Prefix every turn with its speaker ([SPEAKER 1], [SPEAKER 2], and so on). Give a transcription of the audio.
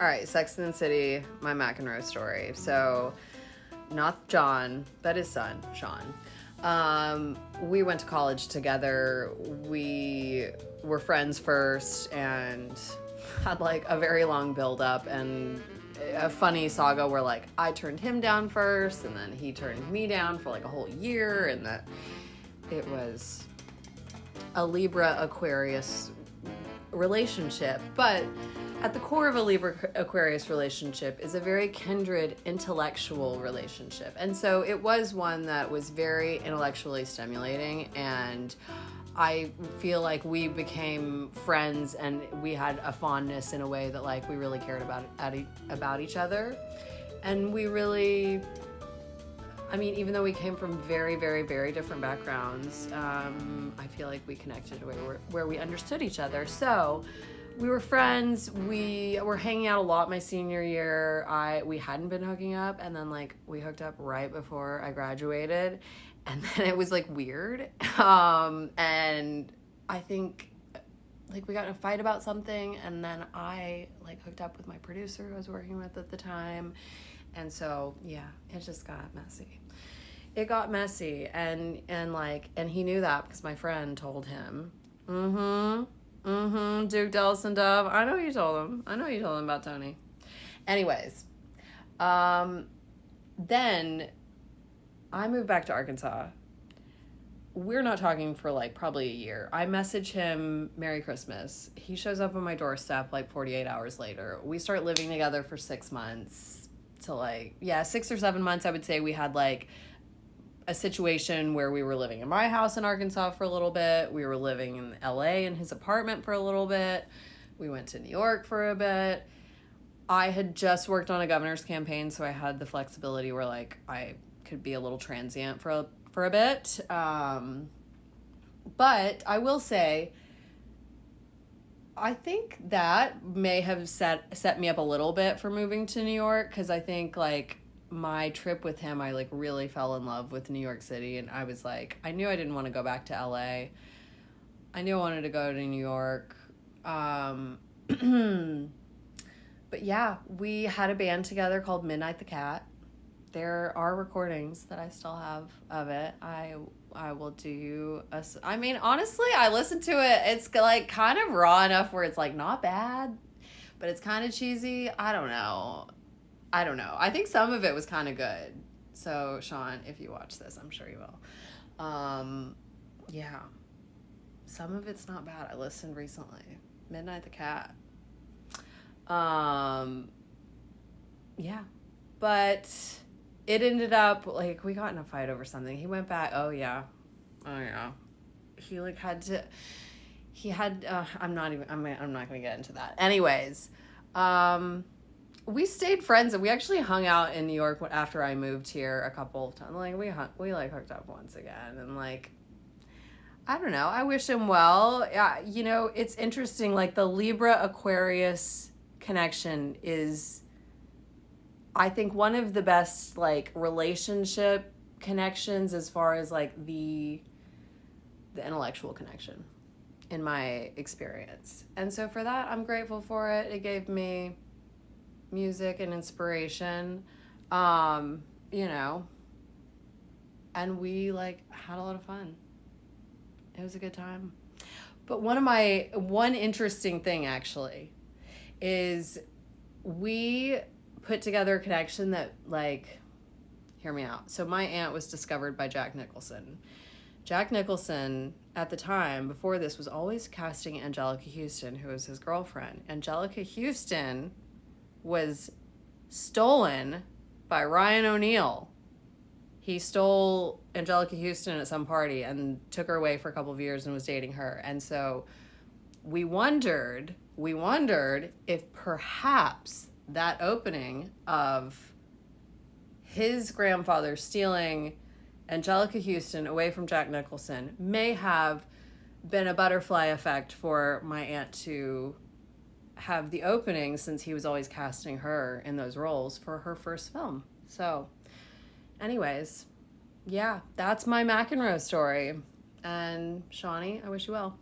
[SPEAKER 1] All right, Sex and the City, my McEnroe story. So, not John, but his son, Sean. We went to college together. We were friends first and had like a very long build up and a funny saga where like I turned him down first and then he turned me down for like a whole year, and that it was a Libra Aquarius relationship. But at the core of a Libra Aquarius relationship is a very kindred intellectual relationship. And so it was one that was very intellectually stimulating, and I feel like we became friends and we had a fondness in a way that like we really cared about each other. And we really, I mean, even though we came from very, very, very different backgrounds, I feel like we connected where we understood each other. So we were friends. We were hanging out a lot my senior year. We hadn't been hooking up, and then like we hooked up right before I graduated, and then it was like weird. And I think like we got in a fight about something, and then I like hooked up with my producer who I was working with at the time. And so, yeah, it just got messy. It got messy, and he knew that because my friend told him. Duke Dellison Dove. I know you told him about Tony. Anyways, then I moved back to Arkansas. We're not talking for like probably a year. I message him Merry Christmas. He shows up on my doorstep like 48 hours later. We start living together for 6 months to like, 6 or 7 months. I would say we had like a situation where we were living in my house in Arkansas for a little bit. We were living in LA in his apartment for a little bit. We went to New York for a bit. I had just worked on a governor's campaign, so I had the flexibility where like I could be a little transient for a bit. But I will say, I think that may have set me up a little bit for moving to New York, because I think like my trip with him, I like really fell in love with New York City, and I was like, I knew I didn't want to go back to LA. I knew I wanted to go to New York. But yeah, we had a band together called Midnight the Cat. There are recordings that I still have of it. I will do you I mean, honestly, I listened to it. It's like kind of raw enough where it's like not bad, but it's kind of cheesy. I don't know. I think some of it was kind of good. So, Sean, if you watch this, I'm sure you will. Yeah. Some of it's not bad. I listened recently. Midnight the Cat. Yeah. But it ended up, like, we got in a fight over something. He went back. Oh, yeah. He, like, I'm not going to get into that. Anyways, we stayed friends, and we actually hung out in New York after I moved here a couple of times. Like, we hooked up once again, and, like, I don't know. I wish him well. Yeah, you know, it's interesting. Like, the Libra-Aquarius connection is, I think, one of the best, like, relationship connections as far as, like, the intellectual connection in my experience. And so for that, I'm grateful for it. It gave me music and inspiration, you know, and we like had a lot of fun. It was a good time. But one interesting thing actually is we put together a connection that, like, hear me out. So my aunt was discovered by Jack Nicholson. Jack Nicholson at the time before this was always casting Angelica Houston, who was his girlfriend. Angelica Houston was stolen by Ryan O'Neal. He stole Angelica Houston at some party and took her away for a couple of years and was dating her. And so we wondered if perhaps that opening of his grandfather stealing Angelica Houston away from Jack Nicholson may have been a butterfly effect for my aunt to have the opening, since he was always casting her in those roles for her first film. So anyways, yeah, that's my McEnroe story. And Shawnee, I wish you well.